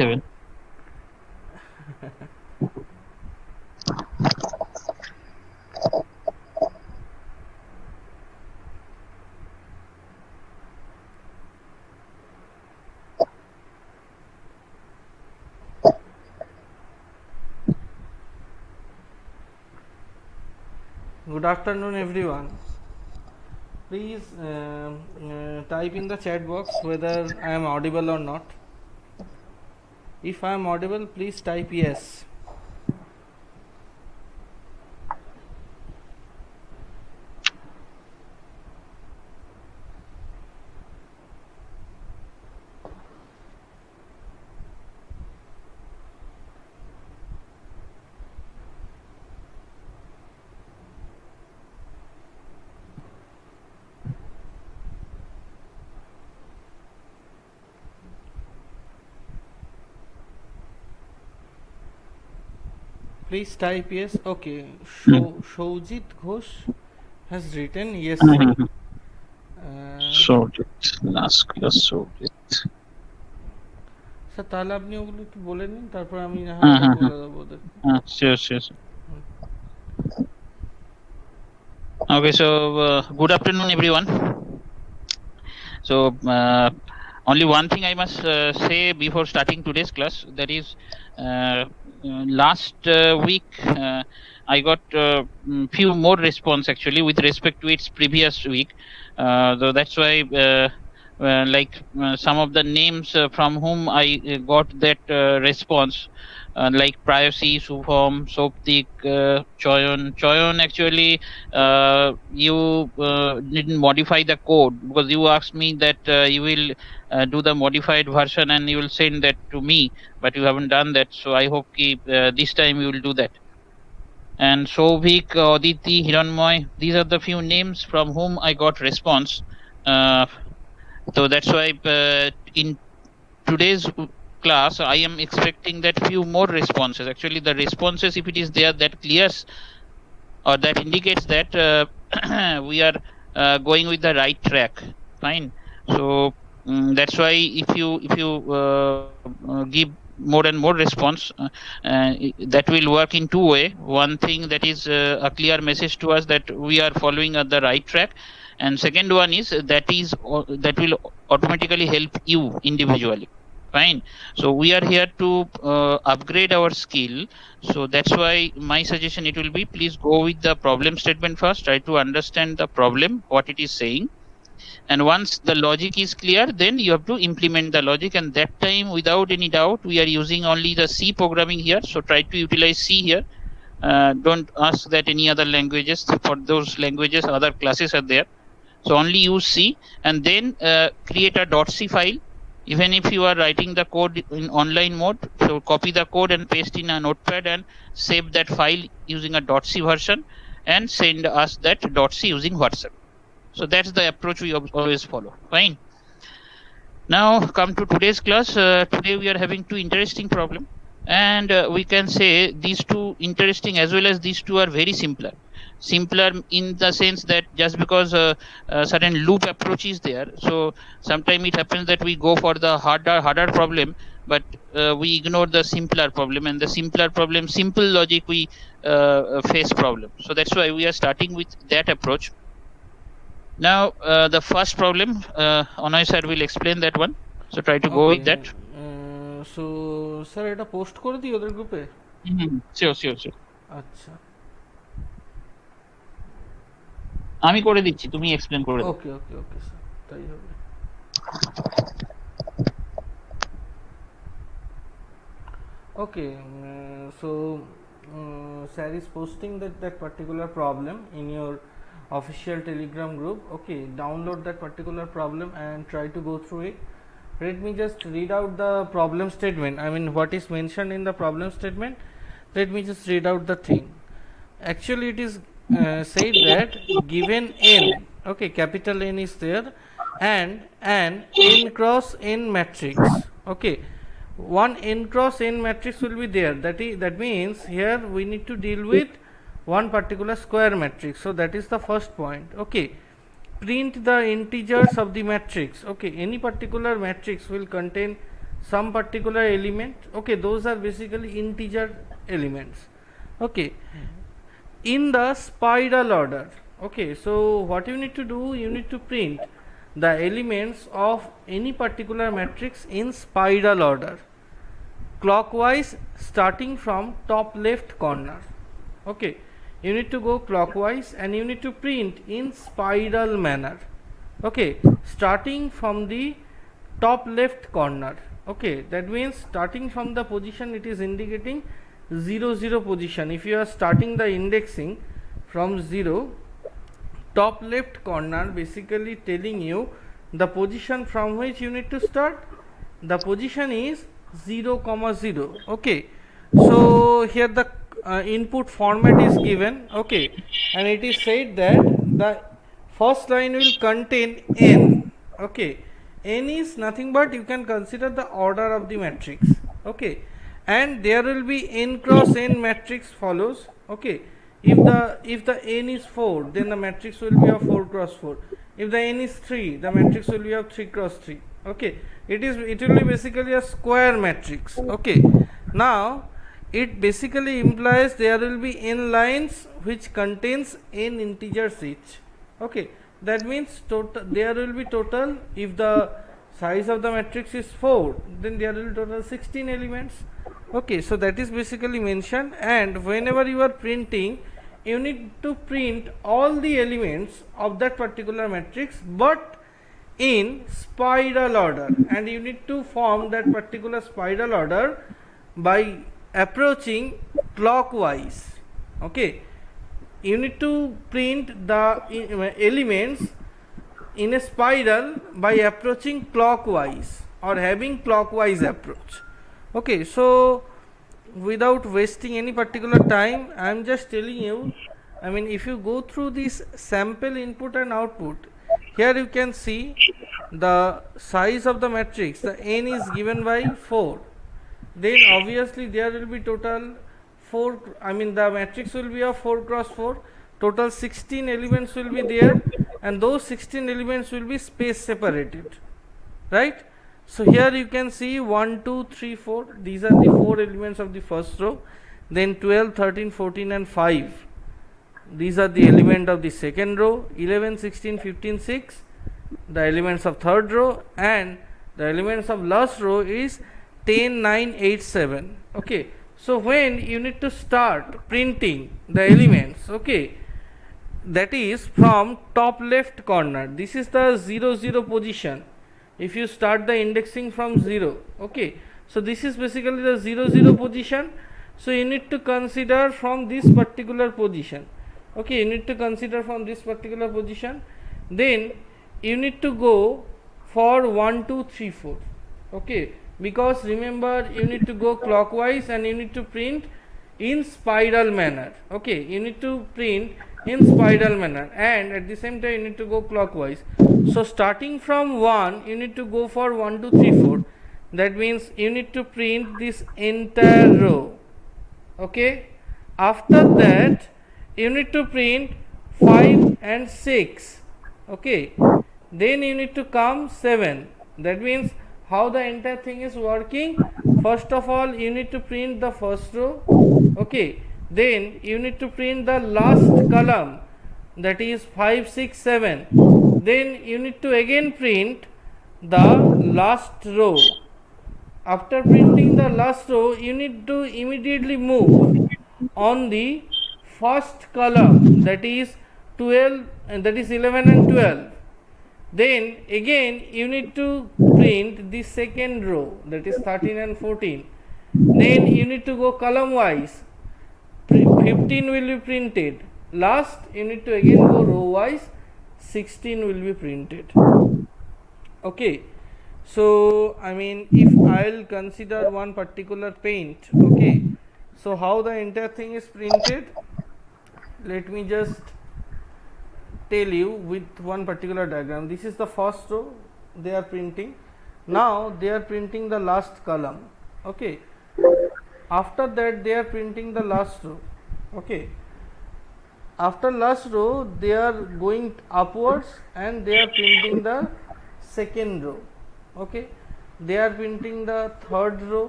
7. Good afternoon, everyone. Please type in the chat box whether I am audible or not. If I am audible, please type yes. Please type yes. Okay. Shojit Ghosh has written yes, sir. Showjit, last class Showjit. Sir তাহলে আপনি ওগুলো একটু বলে নিন, তারপর আমি না হয় আবার বলে দেবো ওদের। Sure. Okay, so good afternoon, everyone. So only one thing I must say before starting today's class, that is last week I got few more response actually with respect to its previous week. So that's why some of the names from whom I got that response, like Prayasi, Shubham, Soptik, Choyon actually you didn't modify the code, because you asked me that you will do the modified version and you will send that to me, but you haven't done that. So I hope this time you will do that. And Sovik, Aditi, Hiranmoy, these are the few names from whom I got response. So that's why in today's class I am expecting that few more responses. Actually the responses, if it is there, that clears or that indicates that we are going with the right track. Fine. So that's why if you give more and more response, that will work in two way. One thing, that is a clear message to us that we are following at the right track, and second one is that will automatically help you individually. Fine. So we are here to upgrade our skill. So that's why my suggestion, it will be, please go with the problem statement first, try to understand the problem, what it is saying, and once the logic is clear, then you have to implement the logic. And that time, without any doubt, we are using only the C programming here, so try to utilize C here. Don't ask that any other languages. For those languages, other classes are there, so only use C, and then create a .c file. Even if you are writing the code in online mode, so copy the code and paste in a notepad and save that file using a .c version and send us that .c using WhatsApp. So that's the approach we always follow. Fine. Now come to today's class. Today we are having two interesting problem, and we can say these two interesting as well as these two are very simpler in the sense that just because certain loop approach is there, so sometimes it happens that we go for the harder problem, but we ignore the simpler problem, and the simpler problem, simple logic, we face problem. So that's why we are starting with that approach. Now the first problem, Anoy sir will explain that one, so try to go with that. So sir এটা post করে দিই ওদের গ্রুপে। Sure. আচ্ছা, আমি করে দিচ্ছি, তুমি এক্সপ্লেন করে দাও। ওকে স্যার, তাই হবে। Okay, so sir is posting that particular problem in your official Telegram group. Okay, download that particular problem and try to go through it. Let me just read out the problem statement. I mean, what is mentioned in the problem statement. Let me just read out the thing. Actually, it is said that given n, okay, capital N is there, and an n cross n matrix. Okay, one n cross n matrix will be there. That means here we need to deal with one particular square matrix. So that is the first point. Okay, print the integers of the matrix. Okay, any particular matrix will contain some particular element. Okay, those are basically integer elements. Okay, in the spiral order. Okay, so what you need to do, you need to print the elements of any particular matrix in spiral order, clockwise, starting from top left corner. Okay, you need to go clockwise and you need to print in spiral manner. Okay, starting from the top left corner. Okay, that means starting from the position, it is indicating 0 0 position. If you are starting the indexing from 0, top left corner basically telling you the position from which you need to start. The position is 0 comma 0. Okay, so here the input format is given. Okay, and it is said that the first line will contain n. Okay, n is nothing but, you can consider the order of the matrix. Okay, and there will be n cross n matrix follows. Okay, if the n is 4, then the matrix will be of 4 cross 4. If the n is 3, the matrix will be of 3 cross 3. Okay, it will be basically a square matrix. Okay, now it basically implies there will be n lines which contains n integers each. Okay, that means total, there will be total, if the size of the matrix is 4, then there will be total 16 elements. Okay, so that is basically mentioned, and whenever you are printing, you need to print all the elements of that particular matrix but in spiral order, and you need to form that particular spiral order by approaching clockwise. Okay, you need to print the elements in a spiral by approaching clockwise or having clockwise approach. Okay, so without wasting any particular time, I am just telling you, I mean, if you go through this sample input and output, here you can see the size of the matrix, the n is given by 4, then obviously there will be total 4, I mean the matrix will be of 4 cross 4, total 16 elements will be there, and those 16 elements will be space separated, right? So here you can see 1 2 3 4, these are the 4 elements of the first row, then 12 13 14 and 5, these are the element of the second row, 11 16 15 6, the elements of third row, and the elements of last row is 10 9 8 7. Okay, so when you need to start printing the elements, okay, that is from top left corner, this is the 0 0 position. If you start the indexing from 0, okay, so this is basically the 0 0 position, so you need to consider from this particular position. Okay, you need to consider from this particular position, then you need to go for 1 2 3 4. Okay, because remember, you need to go clockwise and you need to print in spiral manner. Okay, you need to print in spiral manner, and at the same time you need to go clockwise. So starting from 1, you need to go for 1 2 3 4. That means you need to print this entire row. Okay, after that you need to print 5 and 6. Okay, then you need to come 7. That means how the entire thing is working, first of all you need to print the first row. Okay, then you need to print the last column, that is 5 6 7, then you need to again print the last row. After printing the last row, you need to immediately move on the first column, that is 12, that is 11 and 12. Then again you need to print the second row, that is 13 and 14. Then you need to go column wise, 15 will be printed. Last you need to again go row wise, 16 will be printed. Okay, so I mean, if I'll consider one particular paint, okay, so how the entire thing is printed, let me just tell you with one particular diagram. This is the first row they are printing. Now they are printing the last column. Okay, after that they are printing the last row. Okay, after last row they are going upwards and they are printing the second row. Okay, they are printing the third row,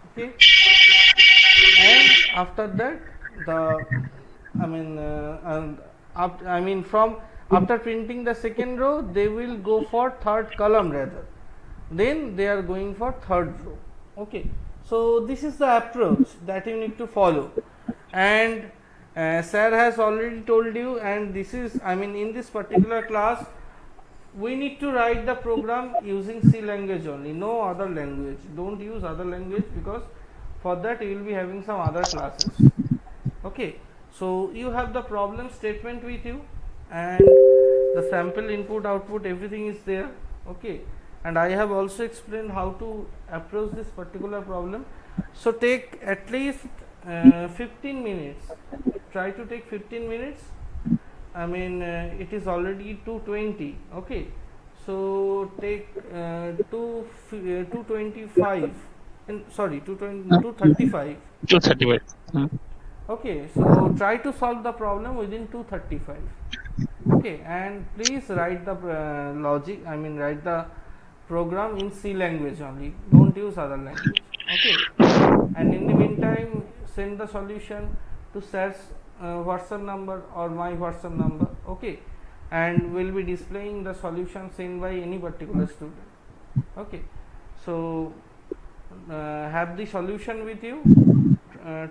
okay, and after that the from after printing the second row they will go for third column rather, then they are going for third row, okay. So this is the approach that you need to follow, and sir has already told you, and this is in this particular class we need to write the program using C language only, no other language. Don't use other language, because for that you will be having some other classes, okay. So you have the problem statement with you, and the sample input output everything is there, okay. And I have also explained how to approach this particular problem. So take at least 15 minutes, try to take 15 minutes. It is already 2:20, okay. So take 2:25, sorry, 2:35. 2:35. Okay, so try to solve the problem within 2:35, okay. And please write the logic, write the program in C language only, don't use other language, okay. And in the meantime send the solution to sir's WhatsApp number or my WhatsApp number, okay. And we'll be displaying the solution sent by any particular student, okay. So have the solution with you,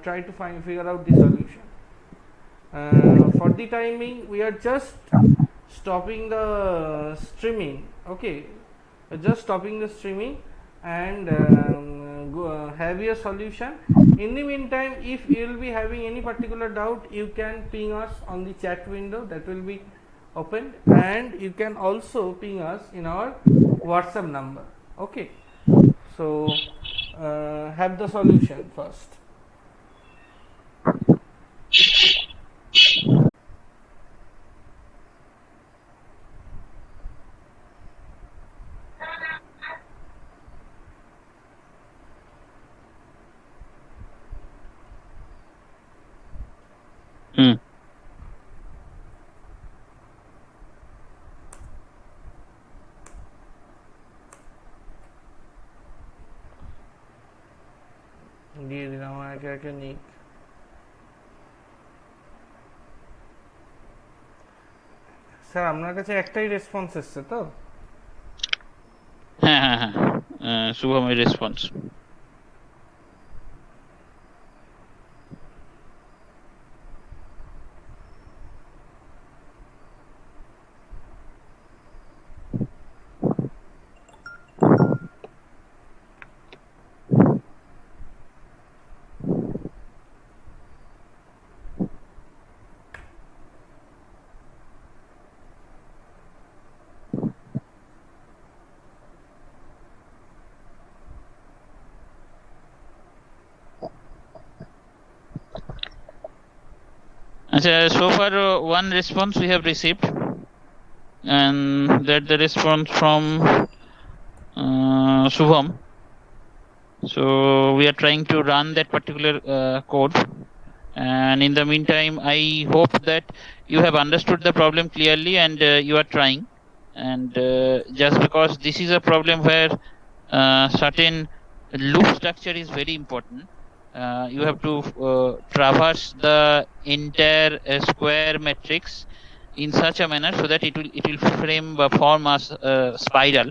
try to figure out the solution. For the timing we are just stopping the streaming, okay. Just stopping the streaming, and have your solution. In the meantime, if you will be having any particular doubt, you can ping us on the chat window that will be opened, and you can also ping us in our WhatsApp number, okay. So have the solution first. দিয়ে দিলাম একে একে নিক। Sir আপনার কাছে একটাই response এসছে তো? হ্যাঁ হ্যাঁ হ্যাঁ, শুভমের response. So far one response we have received, and that the response from Shubham. So we are trying to run that particular code, and in the meantime I hope that you have understood the problem clearly, and you are trying. And just because this is a problem where certain loop structure is very important, you have to traverse the entire square matrix in such a manner so that it will form a spiral.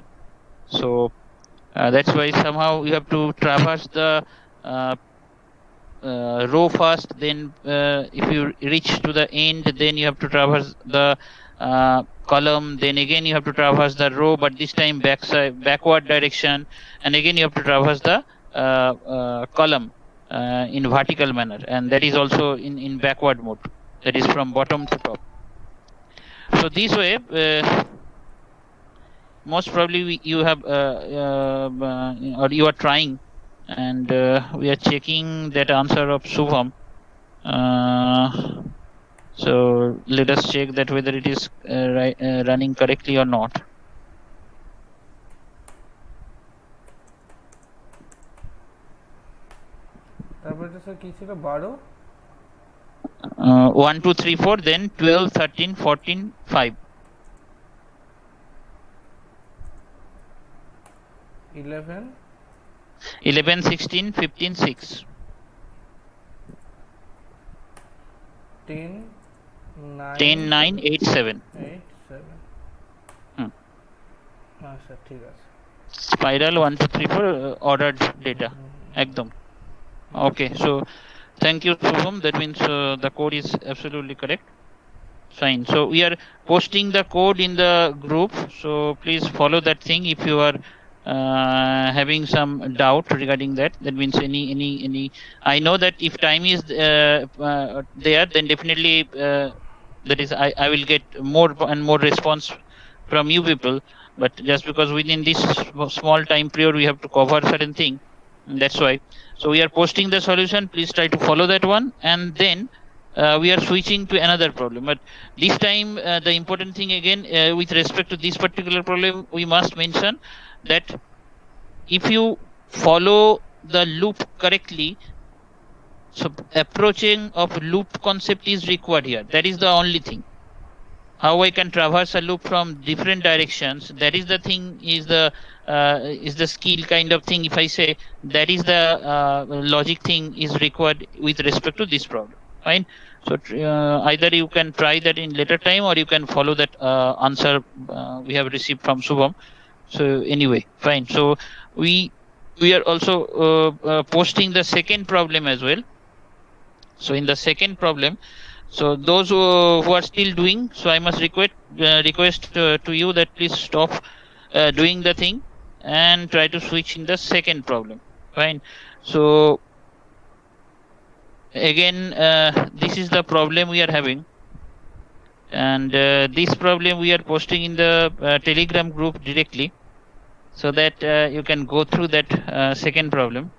So that's why somehow you have to traverse the row first, then if you reach to the end, then you have to traverse the column, then again you have to traverse the row, but this time backward direction, and again you have to traverse the column in vertical manner, and that is also in backward mode, that is from bottom to top. So this way most probably you have or you are trying, and we are checking that answer of Shubham. So let us check that whether it is running correctly or not. তারপরে sir কি ছিল 12 1 2 3 4, then 12 13 14 5 11 11 16 15 6 10 10 9 9 8 7 8 7 হুম আচ্ছা ঠিক আছে spiral 1 2 3 4 ordered data ekdom okay so thank you Shubham that means the code is absolutely correct fine so we are posting the code in the group so please follow that thing if you are having some doubt regarding that that means any I know that if time is there then definitely that is I will get more and more response from you people but just because within this small time period we have to cover certain thing that's why so we are posting the solution please try to follow that one and then we are switching to another problem but this time the important thing again with respect to this particular problem we must mention that if you follow the loop correctly so approaching of loop concept is required here that is the only thing how I can traverse a loop from different directions that is the thing is the skill kind of thing if I say that is the logic thing is required with respect to this problem fine so either you can try that in later time or you can follow that answer we have received from Shubham so anyway fine so we we are also posting the second problem as well so in the second problem so those who are still doing so I must request to you that please stop doing the thing and try to switch in the second problem fine so again this is the problem we are having and this problem we are posting in the telegram group directly so that you can go through that second problem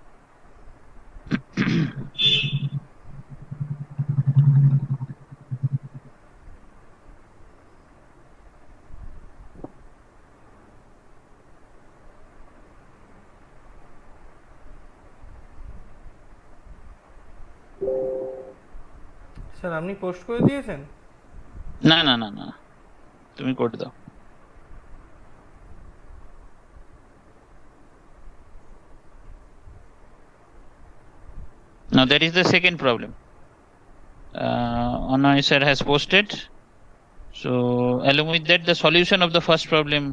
sir আপনি post করে দিয়েছেন না না না না তুমি করে দাও now that is the second problem Anay sir has posted so along with that the solution of the first problem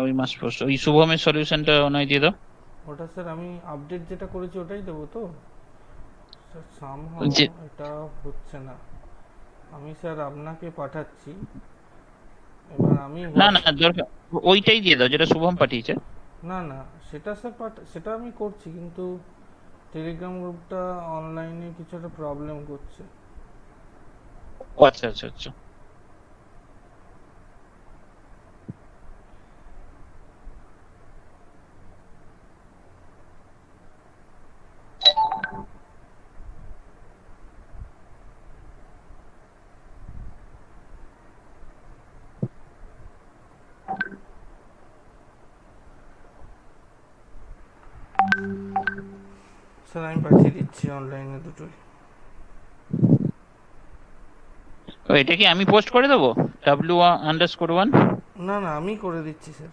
we must post ওই শুভমের সলিউশনটা অনয় দিয়ে দাও ওটা স্যার আমি আপডেট যেটা করেছি ওটাই দেবো তো স্যার সামহাও যে এটা হচ্ছে না আমি স্যার আপনাকে পাঠাচ্ছি এবার আমি না না দরকার ওইটাই দিয়ে দাও যেটা শুভম পাঠিয়েছে না না সেটা স্যার সেটা আমি করছি কিন্তু টেলিগ্রাম গ্রুপটা অনলাইনে কিছু একটা প্রবলেম করছে আচ্ছা আচ্ছা আচ্ছা স্যার আমি পাঠিয়ে দিচ্ছি অনলাইনে দুটোই এটা কি আমি পোস্ট করে দেবো w_1 না না আমি করে দিচ্ছি sir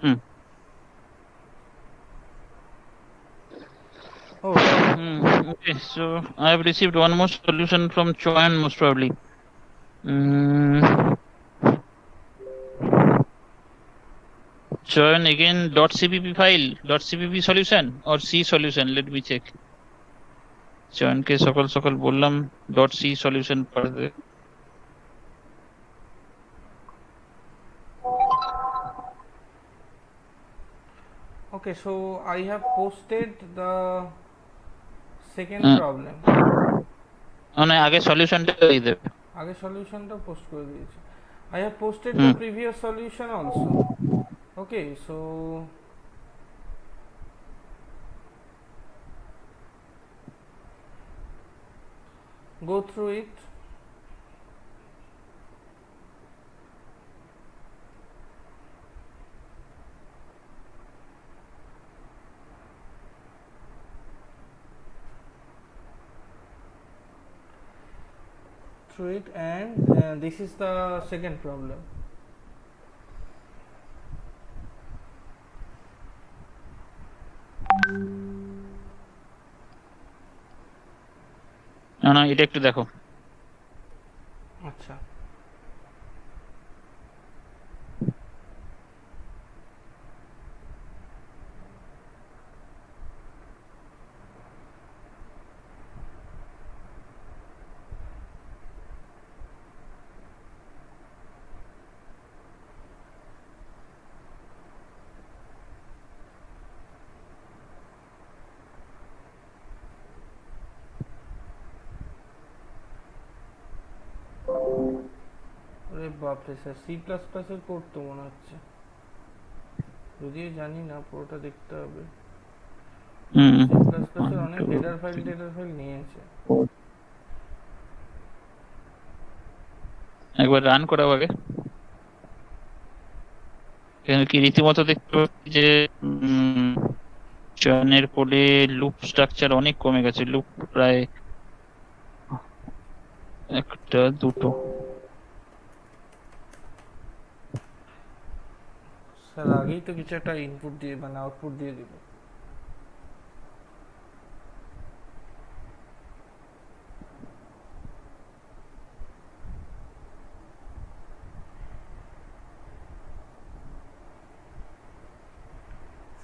hmm oh okay so I have received one more solution from Choyan most probably Choyan again .cpp file .cpp solution or C solution let me check Choyan के सकल बोललाम .c solution पढ़ते okay so I have posted the second problem মানে আগে সলিউশনটা দিয়ে দেবে আগে সলিউশনটা পোস্ট করে দিয়েছি I have posted the previous solution also okay so go through it through it and this is the second problem না এটা একটু দেখো। আচ্ছা আরে বাপরে স্যার, সি প্লাস প্লাসের কোড তো মনে হচ্ছে, যদিও জানি না, পুরোটা দেখতে হবে। হুম সি প্লাস প্লাসের 1 অনেক 2 হেডার ফাইল 3 টেডার ফাইল নিয়েছে। একবার রান করাও আগে। এখানে কি রীতিমতো দেখতে পাচ্ছি যে চয়নের কোডে লুপ স্ট্রাকচার অনেক কমে গেছে, লুপ প্রায় একটা দুটো। স্যার আগেই তো কিছু একটা ইনপুট দিয়ে মানে আউটপুট দিয়ে দিল।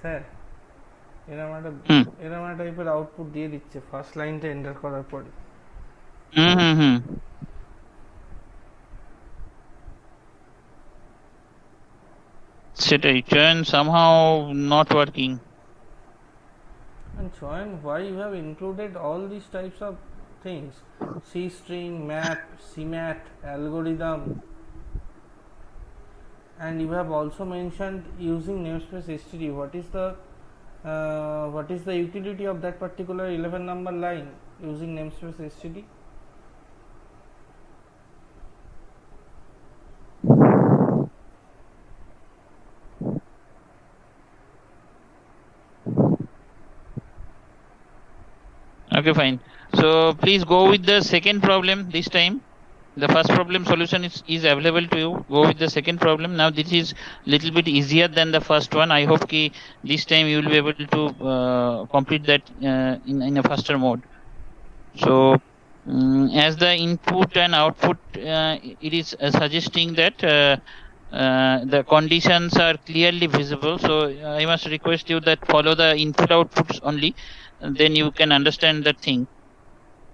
স্যার হুম এরকম একটা টাইপের আউটপুট দিয়ে দিচ্ছে ফার্স্ট লাইনটা এন্টার করার পরে। হুম হুম হুম সেটাই, চয়ন somehow not working. And Choyan, why you have included all these types of things? C string, map, CMAT, algorithm, and you have also mentioned using namespace std. What is the utility of that particular 11 number line using namespace std? Okay, fine. So please go with the second problem this time. The first problem solution is available to you. Go with the second problem. Now this is little bit easier than the first one. I hope ki this time you will be able to complete that in a faster mode. So as the input and output, it is suggesting that the conditions are clearly visible. So I must request you that follow the input outputs only, and then you can understand that thing.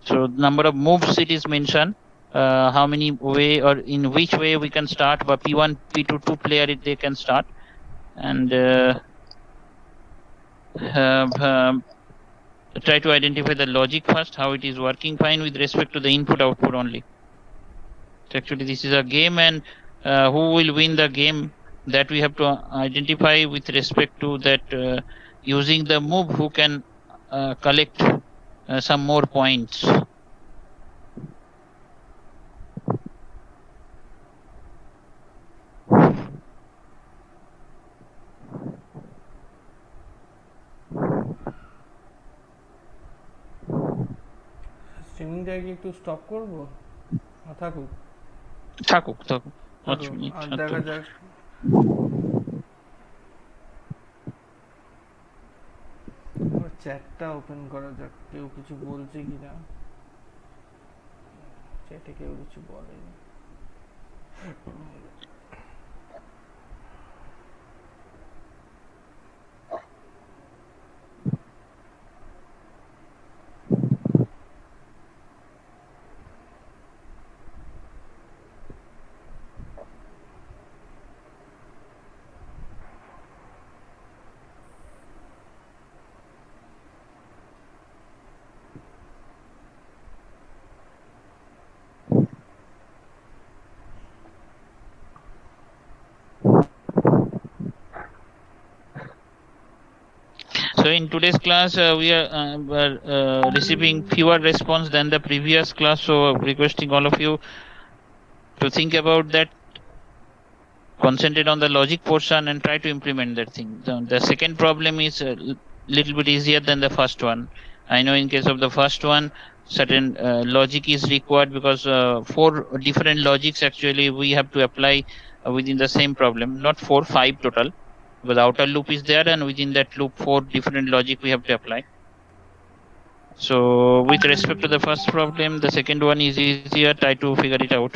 So number of moves it is mentioned, how many way or in which way we can start, but P1, P2, two player they can start, and try to identify the logic first, how it is working fine with respect to the input output only. So actually this is a game, and who will win the game, that we have to identify with respect to that, using the move who can collect some more points. স্ট্রিমিংটা কি একটু stop করব না থাকুক? থাকুক থাকুক, থাকুক আর দেখা যাক। চ্যাটটা ওপেন করা যাক, কেউ কিছু বলছে কিনা। চ্যাটে কেউ কিছু বলেনি। So in today's class, we are receiving fewer response than the previous class. So requesting all of you to think about that, concentrate on the logic portion and try to implement that thing. The second problem is a little bit easier than the first one. I know in case of the first one, certain logic is required, because 4 different logics actually we have to apply within the same problem, not 4, 5 total. Because outer loop is there, and within that loop 4 different logic we have to apply. So with respect to the first problem, the second one is easier. Try to figure it out.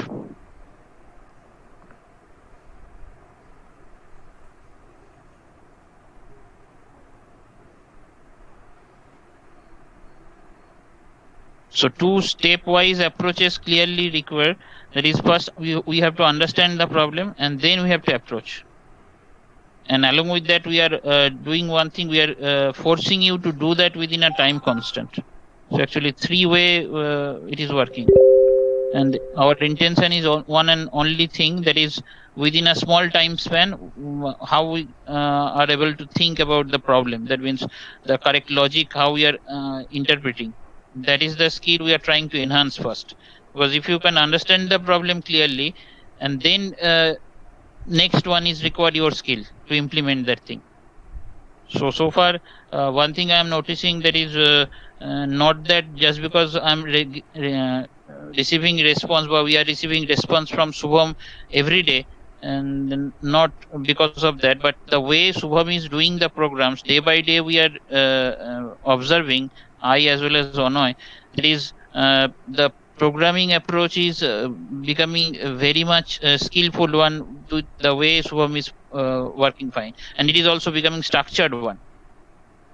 So two stepwise approaches clearly require. That is, first we have to understand the problem and then we have to approach. And along with that, we are doing one thing. We are forcing you to do that within a time constant. So actually, three-way it is working. And our intention is one and only thing, that is within a small time span, how we are able to think about the problem. That means the correct logic, how we are interpreting. That is the skill we are trying to enhance first. Because if you can understand the problem clearly, and then next one is required your skill to implement that thing. So far, one thing I am noticing, that is not that just because I'm receiving response, but we are receiving response from Shubham every day, and not because of that, but the way Shubham is doing the programs day by day, we are observing, I as well as Onoy, that is the programming approach is becoming very much skillful one to the way Shubham is working fine, and it is also becoming structured one.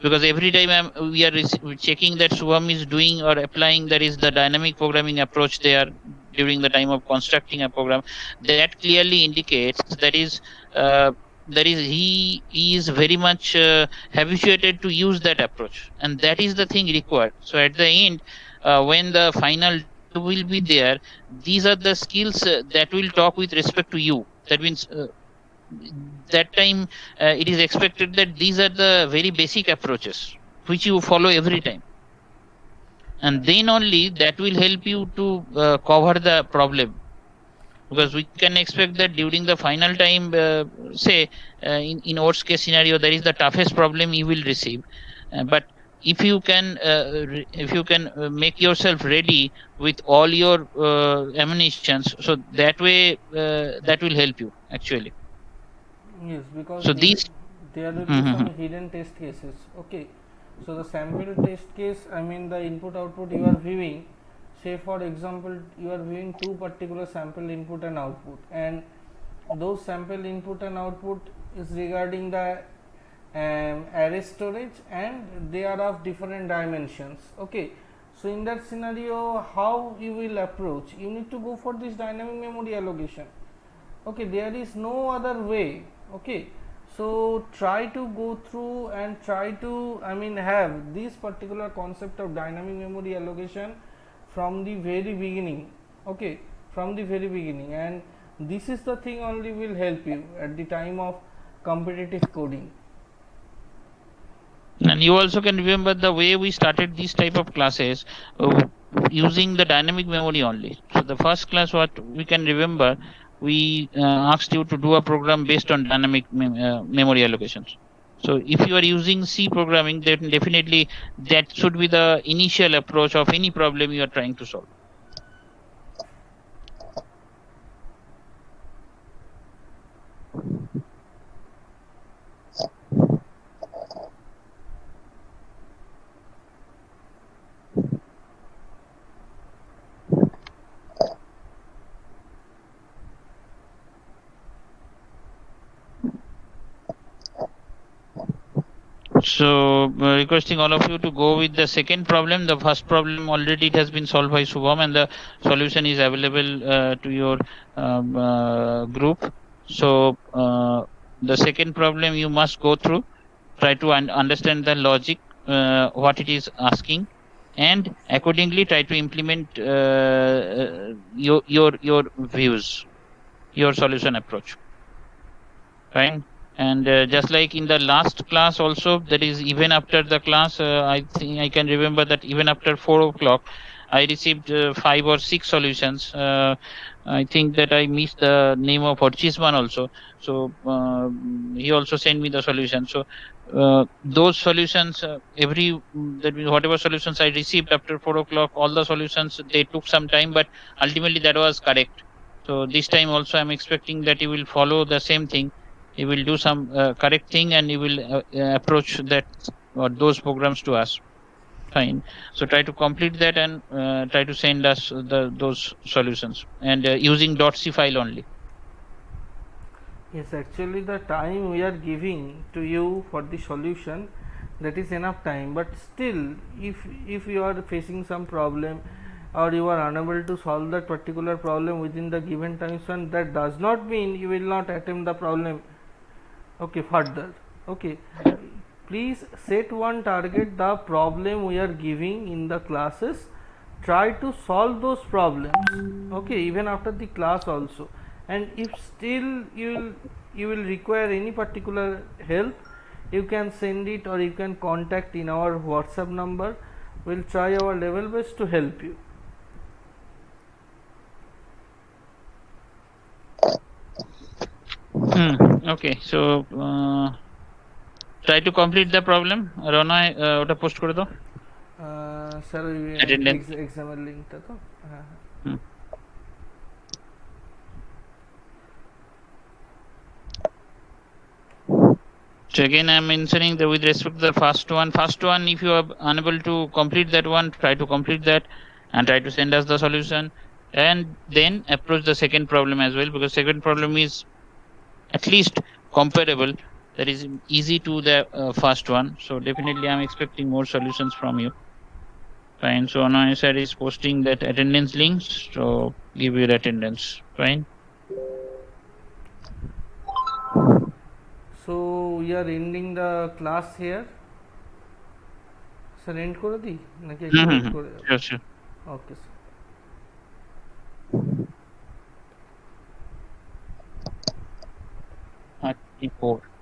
Because every time we are checking that Shubham is doing or applying, that is the dynamic programming approach there during the time of constructing a program, that clearly indicates that is he is very much habituated to use that approach, and that is the thing required. So at the end, when the final will be there, these are the skills that will talk with respect to you. That means that time it is expected that these are the very basic approaches which you follow every time, and then only that will help you to cover the problem. Because we can expect that during the final time, say in worst case scenario, that is the toughest problem you will receive, but if you can make yourself ready with all your ammunitions, so that way that will help you actually. Yes, because So these there will be some hidden test cases. Okay, so the sample test case, I mean the input output you are viewing, say for example you are viewing two particular sample input and output, and those sample input and output is regarding the array storage, and they are of different dimensions. Okay, so in that scenario, how you will approach? You need to go for this dynamic memory allocation. Okay, there is no other way. Okay, so try to go through and try to, I mean, have this particular concept of dynamic memory allocation from the very beginning. Okay, from the very beginning, and this is the thing only will help you at the time of competitive coding. And you also can remember the way we started these type of classes, using the dynamic memory only. So the first class, what we can remember, we asked you to do a program based on dynamic memory allocations. So if you are using C programming, then definitely that should be the initial approach of any problem you are trying to solve. So requesting all of you to go with the second problem. The first problem already it has been solved by Shubham, and the solution is available to your group. So the second problem you must go through, try to understand the logic, what it is asking, and accordingly try to implement your views, your solution approach. Fine. And just like in the last class also, that is even after the class, I think I can remember that even after 4 o'clock, I received 5 or 6 solutions. I think that I missed the name of Orchisman also. So he also sent me the solution. So those solutions, that means whatever solutions I received after 4 o'clock, all the solutions, they took some time, but ultimately that was correct. So this time also I'm expecting that you will follow the same thing. You will do some correct thing, and you will approach that or those programs to us. Fine. So try to complete that and try to send us those solutions and using .c file only. Yes, actually the time we are giving to you for the solution, that is enough time, but still if you are facing some problem or you are unable to solve that particular problem within the given time span, that does not mean you will not attempt the problem, okay, further. Okay, please set one target, the problem we are giving in the classes, try to solve those problems, okay, even after the class also. And if still you will require any particular help, you can send it or you can contact in our WhatsApp number. We'll try our level best to help you. Okay, so try to complete the problem. Rona, ওটা post করে দাও sir ওই attendance. এক্সামের লিঙ্কটা তো, হ্যাঁ So again, I'm mentioning that with respect to the first one, if you are unable to complete that one, try to complete that and try to send us the solution, and then approach the second problem as well, because second problem is at least comparable, that is easy to the first one. So definitely I'm expecting more solutions from you. Fine. So now sir is posting that attendance links, so give your attendance. Fine. So we are ending the class here. Sir end করে দিই নাকি একটু wait করে? Sure. Okay sir. 34